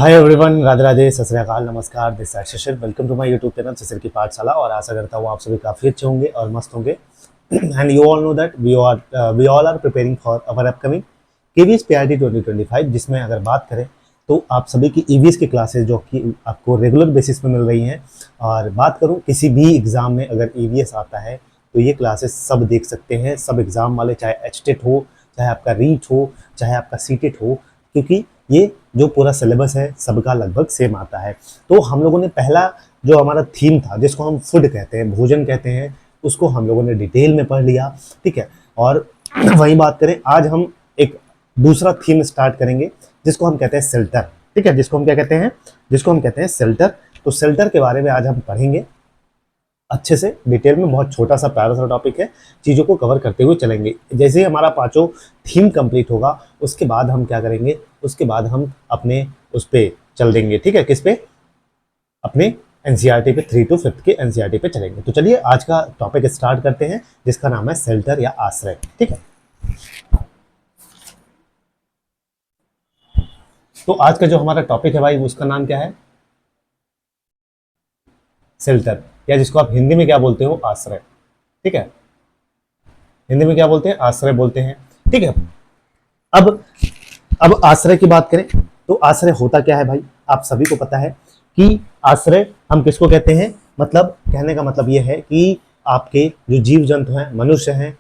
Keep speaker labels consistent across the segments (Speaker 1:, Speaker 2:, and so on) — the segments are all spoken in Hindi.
Speaker 1: हाय एवरीवन, राधे राधे, सत श्री अकाल, नमस्कार। This is Shashir. Welcome to my YouTube channel Shashir की पाठशाला। और आशा करता हूँ आप सभी काफ़ी अच्छे होंगे और मस्त होंगे। And you all know that we all are preparing for our upcoming KVS PRT 2025, जिसमें अगर बात करें तो आप सभी की ईवीएस की क्लासेस जो कि आपको रेगुलर बेसिस पे मिल रही हैं। और बात करूँ किसी भी एग्ज़ाम में अगर ईवीएस आता है तो ये क्लासेस सब देख सकते हैं, सब एग्ज़ाम वाले, चाहे एचटेट हो, चाहे आपका रीट हो, चाहे आपका सीटेट हो, क्योंकि ये जो पूरा सिलेबस है सबका लगभग सेम आता है। तो हम लोगों ने पहला जो हमारा थीम था, जिसको हम फूड कहते हैं, भोजन कहते हैं, उसको हम लोगों ने डिटेल में पढ़ लिया। ठीक है। और वही बात करें, आज हम एक दूसरा थीम स्टार्ट करेंगे जिसको हम कहते हैं शेल्टर। ठीक है, जिसको हम क्या कहते हैं, जिसको हम कहते हैं शेल्टर। तो शेल्टर के बारे में आज हम पढ़ेंगे अच्छे से डिटेल में। बहुत छोटा सा प्यारा सा टॉपिक है, चीज़ों को कवर करते हुए चलेंगे। जैसे ही हमारा पांचों थीम कंप्लीट होगा उसके बाद हम क्या करेंगे, उसके बाद हम अपने उस पे चल देंगे। ठीक है, किस पे? अपने एनसीईआरटी पे, 3 to 5 के एनसीईआरटी पे चलेंगे। तो चलिए आज का टॉपिक स्टार्ट करते हैं, जिसका नाम है शेल्टर या आश्रय। ठीक है, तो आज का जो हमारा टॉपिक है भाई, उसका नाम क्या है? शेल्टर, या जिसको आप हिंदी में क्या बोलते हो, आश्रय। ठीक है, हिंदी में क्या बोलते हैं? आश्रय बोलते हैं। ठीक है। अब अब आश्रय की बात करें तो आश्रय होता क्या है भाई? आप सभी को पता है कि आश्रय हम किसको कहते हैं। मतलब कहने का मतलब ये है कि आपके जो जीव जंतु हैं, मनुष्य हैं,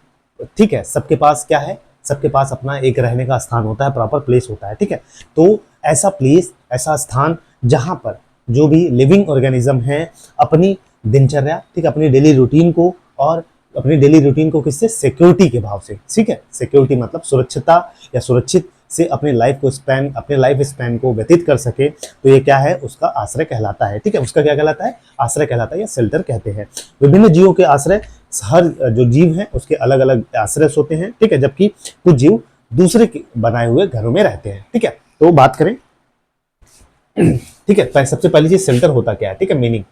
Speaker 1: ठीक है, सबके पास क्या है? सबके पास अपना एक रहने का स्थान होता है, प्रॉपर प्लेस होता है। ठीक है, तो ऐसा प्लेस, ऐसा स्थान जहां पर जो भी लिविंग ऑर्गेनिज्म है अपनी दिनचर्या, ठीक है, अपनी डेली रूटीन को, और अपनी डेली रूटीन को किससे? सिक्योरिटी के भाव से। ठीक है, सिक्योरिटी मतलब सुरक्षितता या सुरक्षित से अपने लाइफ को स्पैन, अपने लाइफ स्पैन को व्यतीत कर सके, तो ये क्या है? उसका आश्रय कहलाता है। ठीक है, उसका क्या कहलाता है? आश्रय कहलाता है या शेल्टर कहते हैं। विभिन्न जीवों के आश्रय, हर जो जीव है उसके अलग अलग आश्रय होते हैं। ठीक है, जबकि कुछ जीव दूसरे के बनाए हुए घरों में रहते हैं। ठीक है, तो बात करें, ठीक है, सबसे पहली चीज शेल्टर होता क्या है। ठीक है, मीनिंग,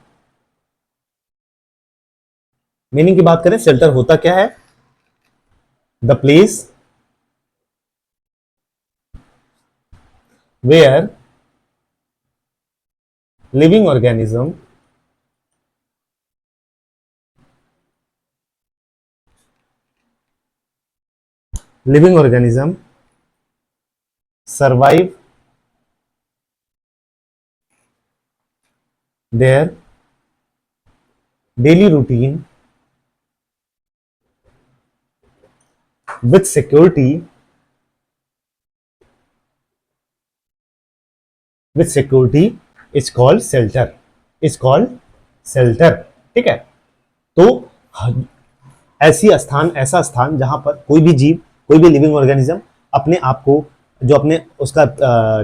Speaker 1: मीनिंग की बात करें, शेल्टर होता क्या है? The place where living organism living organism survive their daily routine with security, with security is called shelter, is called shelter। ठीक है, तो ऐसी स्थान, ऐसा स्थान जहां पर कोई भी जीव, कोई भी लिविंग ऑर्गेनिज्म अपने आप को, जो अपने उसका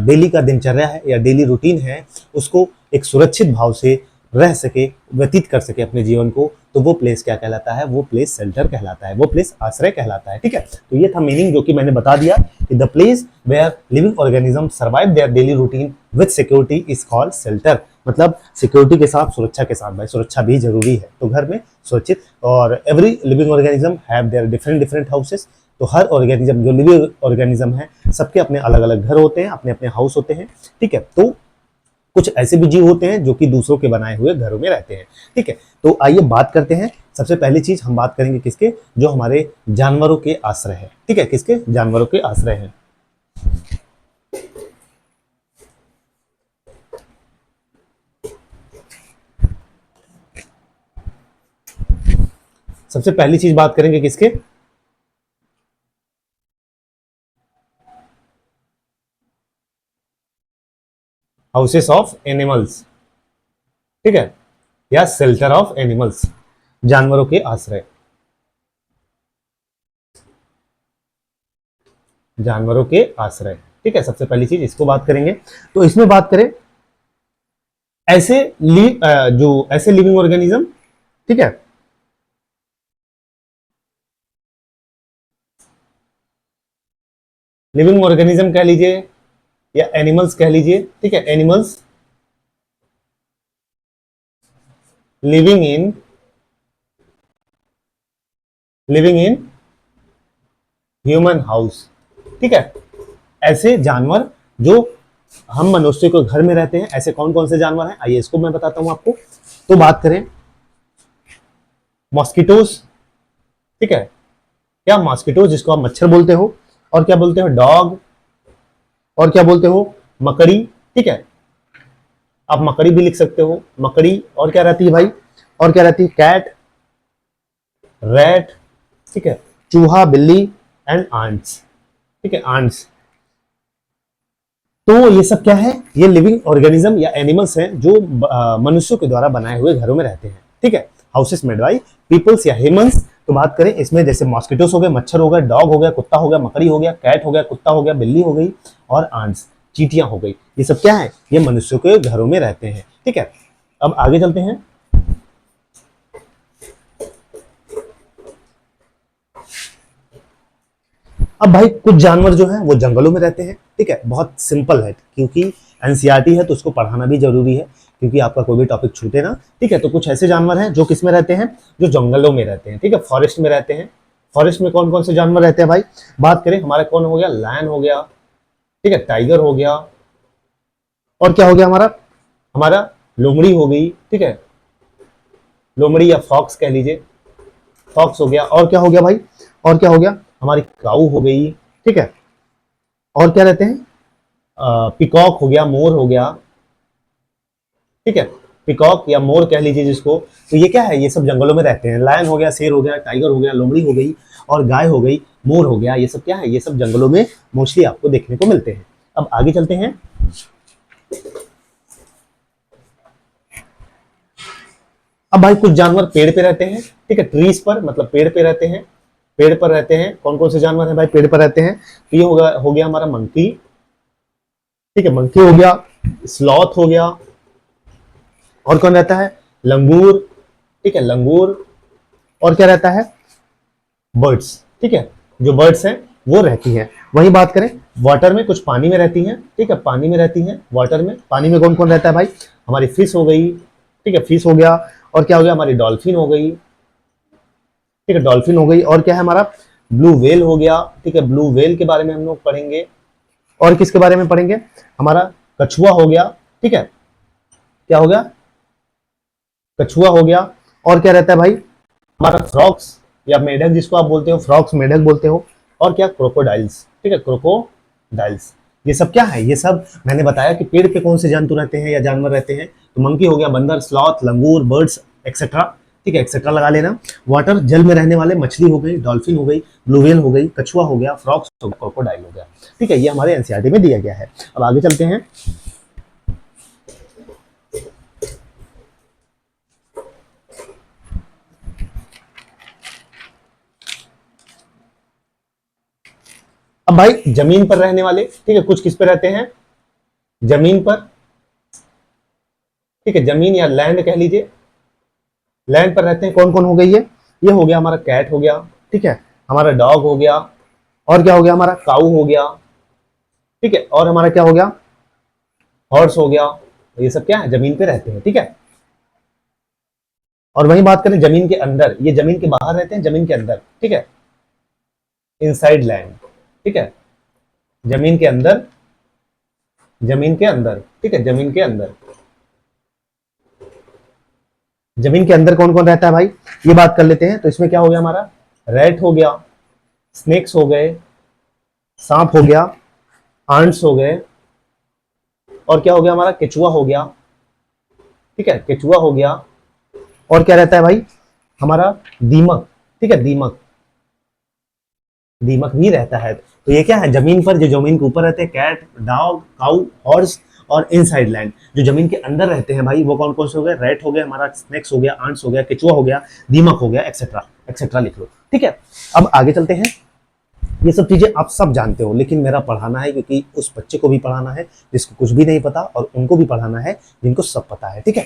Speaker 1: डेली का दिनचर्या है या डेली रूटीन है, उसको एक सुरक्षित भाव से रह सके, व्यतीत कर सके अपने जीवन को, तो वो प्लेस क्या कहलाता है? वो प्लेस शेल्टर कहलाता है, वो प्लेस आश्रय कहलाता है। ठीक है, तो ये था मीनिंग जो कि मैंने बता दिया कि the place where living organism survive their daily routine with security is called shelter. मतलब सिक्योरिटी के साथ, सुरक्षा के साथ। भाई सुरक्षा भी जरूरी है, तो घर में सुरक्षित। और every living organism have their different different houses. तो हर ऑर्गेनिज्म, जो लिविंग ऑर्गेनिज्म है, सबके अपने अलग अलग घर होते हैं, अपने अपने हाउस होते हैं। ठीक है, तो कुछ ऐसे भी जीव होते हैं जो कि दूसरों के बनाए हुए घरों में रहते हैं। ठीक है, तो आइए बात करते हैं। सबसे पहली चीज हम बात करेंगे किसके? जो हमारे जानवरों के आश्रय है। ठीक है, किसके? जानवरों के आश्रय हैं। सबसे पहली चीज बात करेंगे किसके? Houses of animals. ठीक है, या शेल्टर ऑफ एनिमल्स, जानवरों के आश्रय, जानवरों के आश्रय। ठीक है, सबसे पहली चीज इसको बात करेंगे। तो इसमें बात करें ऐसे जो ऐसे लिविंग ऑर्गेनिज्म, ठीक है, लिविंग ऑर्गेनिज्म कह लीजिए या एनिमल्स कह लीजिए। ठीक है, animals living in, living in human house. ठीक है, ऐसे जानवर जो हम मनुष्य के घर में रहते हैं ऐसे कौन कौन से जानवर हैं, आइए इसको मैं बताता हूं आपको। तो बात करें मॉस्किटोज, ठीक है, क्या मॉस्किटोज जिसको आप मच्छर बोलते हो, और क्या बोलते हो डॉग, और क्या बोलते हो मकड़ी, ठीक है, आप मकड़ी भी लिख सकते हो, मकड़ी, और क्या रहती है भाई, और क्या रहती है कैट, रैट, ठीक है, चूहा, बिल्ली एंड आंट्स, ठीक है, आंट्स। तो ये सब क्या है, ये लिविंग ऑर्गेनिज्म या एनिमल्स हैं जो मनुष्यों के द्वारा बनाए हुए घरों में रहते हैं, ठीक है, हाउसेस मेड बाय पीपल्स या ह्यूमंस। तो बात करें इसमें जैसे मॉस्किटोस हो गए, मच्छर हो गए, डॉग हो गया, कुत्ता हो गया, मकड़ी हो गया, कैट हो गया, कुत्ता हो गया, बिल्ली हो गई, और आंट्स, चींटियां हो गई, ये सब क्या है, ये मनुष्यों के घरों में रहते हैं, ठीक है। अब आगे चलते हैं। अब भाई कुछ जानवर जो है वो जंगलों में रहते हैं, ठीक है, बहुत सिंपल है क्योंकि एनसीईआरटी है तो उसको पढ़ाना भी जरूरी है क्योंकि आपका कोई भी टॉपिक छूटे ना, ठीक है। तो कुछ ऐसे जानवर हैं जो किस में रहते हैं, जो जंगलों में रहते हैं, ठीक है, फॉरेस्ट में रहते हैं। फॉरेस्ट में कौन कौन से जानवर रहते हैं भाई, बात करें हमारा कौन हो गया, लायन हो गया, ठीक है, टाइगर हो गया, और क्या हो गया हमारा, हमारा लोमड़ी हो गई, ठीक है, लोमड़ी या फॉक्स कह लीजिए, फॉक्स हो गया, और क्या हो गया भाई, और क्या हो गया, हमारी काऊ हो गई, ठीक है, और क्या रहते हैं, पिकॉक हो गया, मोर हो गया, ठीक है, पिकॉक या मोर कह लीजिए जिसको। तो ये क्या है, ये सब जंगलों में रहते हैं, लायन हो गया, शेर हो गया, टाइगर हो गया, लोमड़ी हो गई, और गाय हो गई, मोर हो गया, ये सब क्या है, ये सब जंगलों में मोस्टली आपको देखने को मिलते हैं। अब आगे चलते हैं। अब भाई कुछ जानवर पेड़ पे रहते हैं, ठीक है, ट्रीज पर, मतलब पेड़ पे रहते हैं, पेड़ पर रहते हैं। कौन कौन से जानवर हैं भाई पेड़ पर रहते हैं, तो ये हो गया हमारा मंकी, ठीक है, मंकी हो गया, स्लॉथ हो गया, और कौन रहता है, लंगूर, ठीक है, लंगूर, और क्या रहता है, बर्ड्स, ठीक है, जो बर्ड्स हैं वो रहती हैं। वही बात करें वाटर में, कुछ पानी में रहती हैं, ठीक है, पानी में रहती हैं, वाटर में, पानी में कौन कौन रहता है भाई, हमारी फिश हो गई, ठीक है, फिश हो गया, और क्या हो गया, हमारी डॉल्फिन हो गई, ठीक है, डॉल्फिन हो गई, और क्या है हमारा ब्लू व्हेल हो गया, ठीक है, ब्लू व्हेल के बारे में हम लोग पढ़ेंगे, और किसके बारे में पढ़ेंगे, हमारा कछुआ हो गया, ठीक है, क्या हो गया, कछुआ हो गया, और क्या रहता है भाई, हमारा फ्रॉक्स या मेढक जिसको आप बोलते हो, फ्रॉक्स मेढक बोलते हो, और क्या क्रोकोडाइल्स, ठीक है, क्रोकोडाइल्स। ये सब क्या है, ये सब मैंने बताया कि पेड़ पे कौन से जंतु रहते हैं या जानवर रहते हैं, तो मंकी हो गया, बंदर, स्लॉथ, लंगूर, बर्ड्स एक्सेट्रा, ठीक है, एक्सेट्रा लगा लेना। वाटर जल में रहने वाले मछली हो गई, डॉल्फिन हो गई, ब्लू व्हेल हो गई, कछुआ हो गया, फ्रॉक्स हो गया, क्रोकोडाइल हो गया, ठीक है, ये हमारे एनसीईआरटी में दिया गया है। अब आगे चलते हैं। अब भाई जमीन पर रहने वाले, ठीक है, कुछ किस पे रहते हैं, जमीन पर, ठीक है, जमीन या लैंड कह लीजिए, लैंड पर रहते हैं, कौन कौन हो गई है, ये हो गया हमारा कैट हो गया, ठीक है, हमारा डॉग हो गया, और क्या हो गया, हमारा काऊ हो गया, ठीक है, और हमारा क्या हो गया, हॉर्स हो गया। तो ये सब क्या है, जमीन पे रहते हैं, ठीक है। और वही बात करें जमीन के अंदर, ये जमीन के बाहर रहते हैं, जमीन के अंदर, ठीक है, इनसाइड लैंड, ठीक है, जमीन के अंदर, जमीन के अंदर, ठीक है, जमीन के अंदर, जमीन के अंदर कौन कौन रहता है भाई, ये बात कर लेते हैं। तो इसमें क्या हो गया हमारा, रैट हो गया, स्नेक्स हो गए, सांप हो गया, आंट्स हो गए, और क्या हो गया हमारा, केचुआ हो गया, ठीक है, केचुआ हो गया, और क्या रहता है भाई, हमारा दीमक, ठीक है, दीमक, दीमक भी रहता है। तो ये क्या है, जमीन पर, जो जमीन के ऊपर रहते हैं, कैट, डॉग, काऊ, हॉर्स, और इनसाइड लैंड जो जमीन के अंदर रहते हैं भाई, वो कौन कौन से हो गए, रैट हो गया, हमारा स्नेक्स हो गया, आंट्स हो गया, केचुआ हो गया, दीमक हो गया, एक्सेट्रा एक्सेट्रा लिख लो, ठीक है। अब आगे चलते हैं। ये सब चीजें आप सब जानते हो, लेकिन मेरा पढ़ाना है क्योंकि उस बच्चे को भी पढ़ाना है जिसको कुछ भी नहीं पता, और उनको भी पढ़ाना है जिनको सब पता है, ठीक है।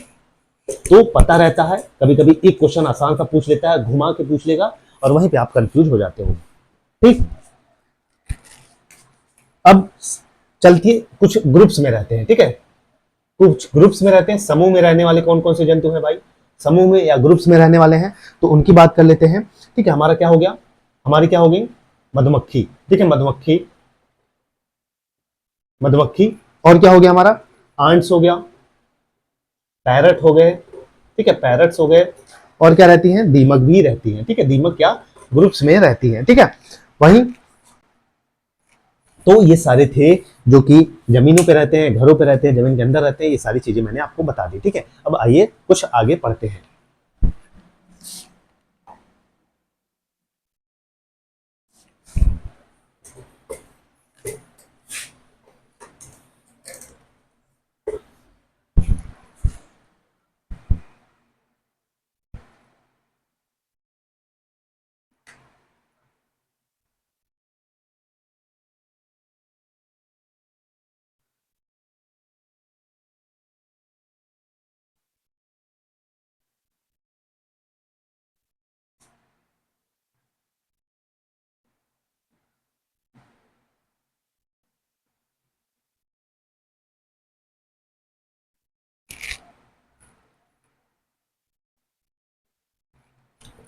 Speaker 1: तो पता रहता है, कभी कभी एक क्वेश्चन आसान सा पूछ लेता है, घुमा के पूछ लेगा, और वहीं पे आप कंफ्यूज हो जाते हो, ठीक। अब चलती कुछ ग्रुप्स में रहते हैं, ठीक है, कुछ ग्रुप्स में रहते हैं, समूह में रहने वाले कौन कौन से जंतु हैं भाई, समूह में या ग्रुप्स में रहने वाले हैं, तो उनकी बात कर लेते हैं, ठीक है। हमारा क्या हो गया, हमारी क्या हो गई, मधुमक्खी, ठीक है, मधुमक्खी, मधुमक्खी, और क्या हो गया हमारा, आंट्स हो गया, पैरट हो गए, ठीक है, पैरट्स हो गए, और क्या रहती हैं, दीमक भी रहती हैं, ठीक है, दीमक क्या ग्रुप्स में रहती हैं, ठीक है। वहीं तो ये सारे थे जो कि जमीनों पे रहते हैं, घरों पे रहते हैं, जमीन के अंदर रहते हैं, ये सारी चीजें मैंने आपको बता दी, ठीक है। अब आइए कुछ आगे पढ़ते हैं।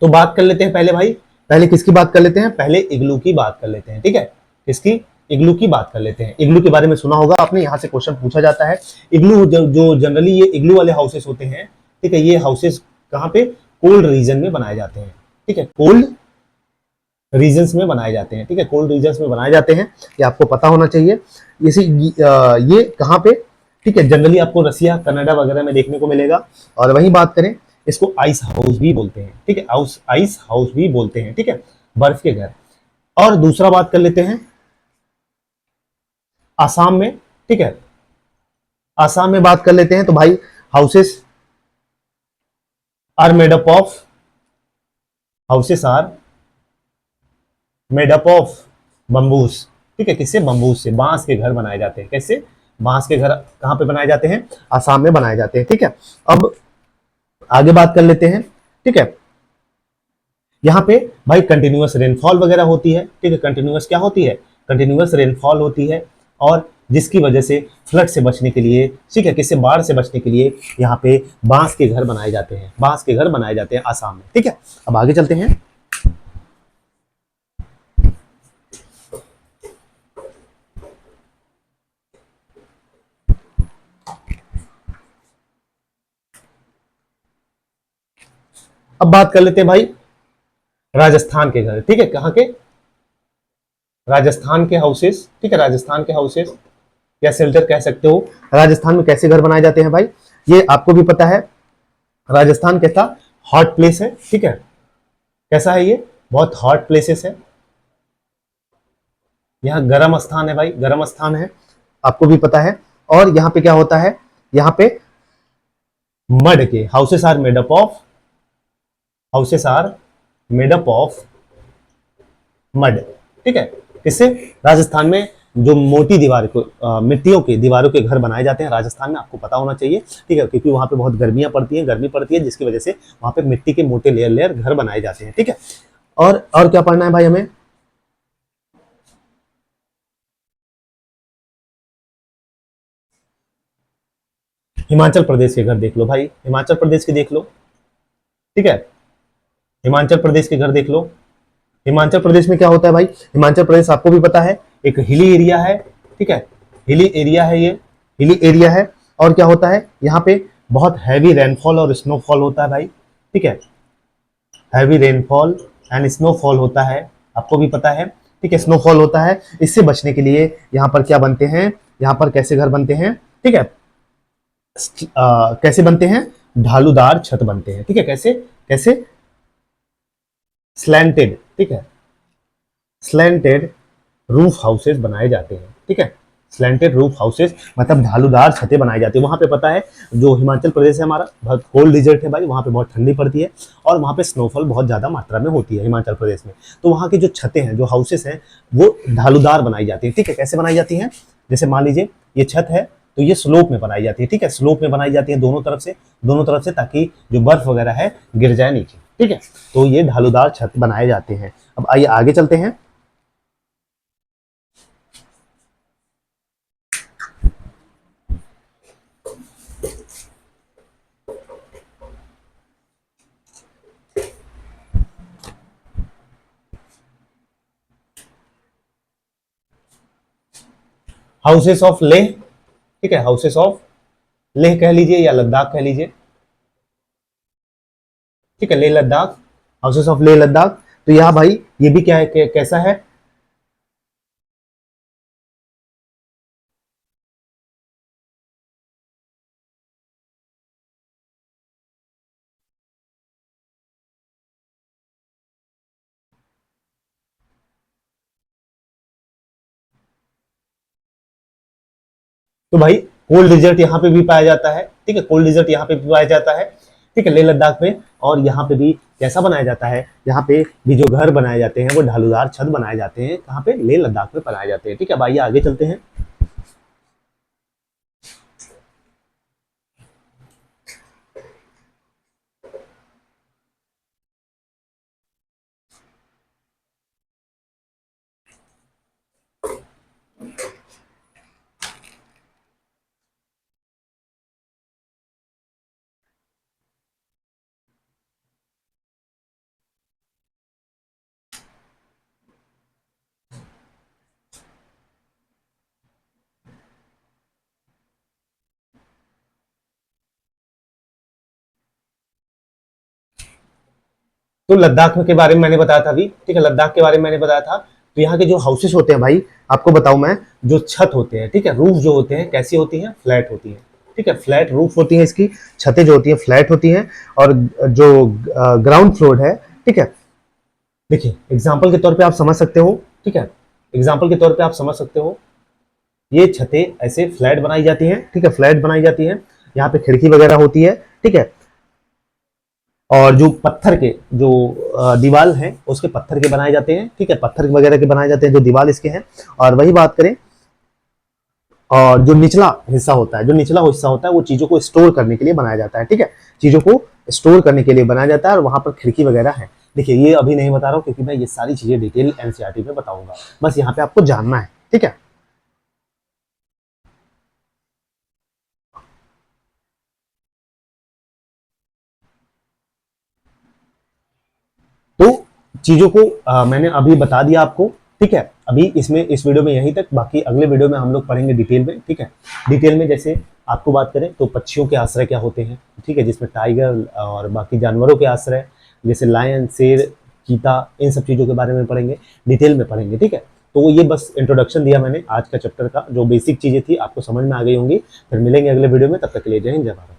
Speaker 1: तो बात कर लेते हैं पहले भाई, पहले किसकी बात कर लेते हैं, पहले इग्लू की बात कर लेते हैं, ठीक है। किसकी, इग्लू की बात कर लेते हैं। इग्लू के बारे में सुना होगा आपने, यहाँ से क्वेश्चन पूछा जाता है। इग्लू जो जनरली ये इग्लू वाले हाउसेस होते हैं, ठीक है, ये हाउसेस कहाँ पे, कोल्ड रीजन में बनाए जाते हैं, ठीक है, कोल्ड रीजन्स में बनाए जाते हैं, ठीक है, कोल्ड रीजन्स में बनाए जाते हैं, ये आपको पता होना चाहिए। ये कहाँ पे, ठीक है, जनरली आपको रसिया, कनाडा वगैरह में देखने को मिलेगा। और वहीं बात करें, इसको आइस हाउस भी बोलते हैं, ठीक है, आइस हाउस भी बोलते हैं, ठीक है, बर्फ के घर। और दूसरा बात कर लेते हैं आसाम में, ठीक है, आसाम में बात कर लेते हैं, तो भाई houses are made up of, houses are made up of bamboos, ठीक है, किससे, बम्बूस से, बांस के घर बनाए जाते हैं, कैसे, बांस के घर कहां पे बनाए जाते हैं, आसाम में बनाए जाते हैं, ठीक है। अब आगे बात कर लेते हैं, ठीक है, यहाँ पे भाई कंटिन्यूअस रेनफॉल वगैरह होती है, ठीक है, कंटिन्यूअस क्या होती है, कंटिन्यूअस रेनफॉल होती है, और जिसकी वजह से फ्लड से बचने के लिए, ठीक है, किससे, बाढ़ से बचने के लिए यहाँ पे बांस के घर बनाए जाते हैं, बांस के घर बनाए जाते हैं आसाम में, ठीक है। अब आगे चलते हैं। अब बात कर लेते हैं भाई राजस्थान के घर, ठीक है, कहाँ के, राजस्थान के हाउसेस, ठीक है, राजस्थान के हाउसेस या शेल्टर कह सकते हो। राजस्थान में कैसे घर बनाए जाते हैं भाई, ये आपको भी पता है। राजस्थान कैसा हॉट प्लेस है, ठीक है, कैसा है ये, बहुत हॉट प्लेसेस है, यहाँ गर्म स्थान है भाई, गर्म स्थान है, आपको भी पता है। और यहाँ पे क्या होता है, यहाँ पे मड के houses are made up of, houses are made up of mud, ठीक है, किससे, राजस्थान में जो मोटी दीवार को मिट्टियों के दीवारों के घर बनाए जाते हैं राजस्थान में, आपको पता होना चाहिए, ठीक है, क्योंकि वहां पे बहुत गर्मियां पड़ती हैं, गर्मी पड़ती है, जिसकी वजह से वहां पे मिट्टी के मोटे लेयर लेयर घर बनाए जाते हैं, ठीक है। और क्या पढ़ना है भाई हमें, हिमाचल प्रदेश के घर देख लो भाई, हिमाचल प्रदेश के देख लो, ठीक है, हिमाचल प्रदेश के घर देख लो। हिमाचल प्रदेश में क्या होता है भाई, हिमाचल प्रदेश आपको भी पता है एक हिली एरिया है, ठीक है, हिली एरिया है ये, हिली एरिया है। और क्या होता है, यहाँ पे बहुत हैवी रेनफॉल और स्नोफॉल होता है भाई, ठीक है, हैवी रेनफॉल एंड स्नोफॉल होता है, आपको भी पता है, ठीक है, स्नोफॉल होता है। इससे बचने के लिए यहाँ पर क्या बनते हैं, यहाँ पर कैसे घर बनते हैं, ठीक है, कैसे बनते हैं, ढालूदार छत बनते हैं, ठीक है, कैसे, कैसे, स्लैंटेड, ठीक है, स्लैंटेड रूफ हाउसेस बनाए जाते हैं, ठीक है, स्लैंटेड रूफ हाउसेस मतलब ढालूदार छतें बनाई जाती है। वहां पे पता है जो हिमाचल प्रदेश है हमारा, बहुत कोल्ड डिजर्ट है भाई, वहां पे बहुत ठंडी पड़ती है, और वहां पे स्नोफॉल बहुत ज्यादा मात्रा में होती है हिमाचल प्रदेश में। तो वहां की जो छतें हैं, जो हाउसेस हैं, वो ढालूदार बनाई जाती है, ठीक है, कैसे बनाई जाती हैं, जैसे मान लीजिए ये छत है, तो ये स्लोप में बनाई जाती है, ठीक है, स्लोप में बनाई जाती है दोनों तरफ से, दोनों तरफ से, ताकि जो बर्फ वगैरह है गिर जाए नीचे, ठीक है। तो ये ढालूदार छत बनाए जाते हैं। अब आइए आगे चलते हैं। हाउसेस ऑफ लेह, ठीक है, हाउसेस ऑफ लेह कह लीजिए या लद्दाख कह लीजिए, ठीक है, लेह लद्दाख, हाउसेस ऑफ लेह लद्दाख। तो यहाँ भाई ये भी क्या है, कैसा है, तो भाई कोल्ड डिजर्ट यहाँ पे भी पाया जाता है, ठीक है, कोल्ड डिजर्ट यहाँ पे भी पाया जाता है, ठीक है, लेह लद्दाख में। और यहाँ पे भी कैसा बनाया जाता है, यहाँ पे भी जो घर बनाए जाते हैं वो ढालूदार छत बनाए जाते हैं, कहाँ पे, लेह लद्दाख में बनाए जाते हैं, ठीक है। भाई आगे चलते हैं। तो लद्दाख के बारे में मैंने बताया था अभी, ठीक है, लद्दाख के बारे में मैंने बताया था। तो यहाँ के जो हाउसेस होते हैं भाई, आपको बताऊं मैं, जो छत होते हैं, ठीक है, रूफ जो होते हैं कैसी होती हैं, फ्लैट होती हैं, ठीक है, फ्लैट रूफ होती है, इसकी छतें जो होती हैं फ्लैट होती हैं। और जो ग्राउंड फ्लोर है, ठीक है, देखिए एग्जाम्पल के तौर पे आप समझ सकते हो, ठीक है, एग्जाम्पल के तौर पे आप समझ सकते हो, ये छतें ऐसे फ्लैट बनाई जाती हैं, ठीक है, फ्लैट बनाई जाती हैं, यहाँ पे खिड़की वगैरह होती है, ठीक है। और जो पत्थर के जो दीवार हैं उसके पत्थर के बनाए जाते हैं, ठीक है, पत्थर वगैरह के बनाए जाते हैं जो दीवार इसके हैं। और वही बात करें, और जो निचला हिस्सा होता है, जो निचला हिस्सा होता है वो चीजों को स्टोर करने के लिए बनाया जाता है, ठीक है, चीजों को स्टोर करने के लिए बनाया जाता है। और वहां पर खिड़की वगैरह है। देखिए ये अभी नहीं बता रहा हूँ क्योंकि मैं ये सारी चीजें डिटेल एनसीईआरटी में बताऊंगा, बस यहाँ पे आपको जानना है, ठीक है। तो चीजों को मैंने अभी बता दिया आपको, ठीक है। अभी इसमें इस वीडियो में यहीं तक, बाकी अगले वीडियो में हम लोग पढ़ेंगे डिटेल में, ठीक है। डिटेल में जैसे आपको बात करें तो पक्षियों के आश्रय क्या होते हैं, ठीक है, जिसमें टाइगर और बाकी जानवरों के आश्रय जैसे लायन, शेर, चीता, इन सब चीज़ों के बारे में पढ़ेंगे, डिटेल में पढ़ेंगे, ठीक है। तो ये बस इंट्रोडक्शन दिया मैंने आज का चैप्टर का, जो बेसिक चीज़ें थी आपको समझ में आ गई होंगी। फिर मिलेंगे अगले वीडियो में, तब तक के लिए जय हिंद, जय भारत।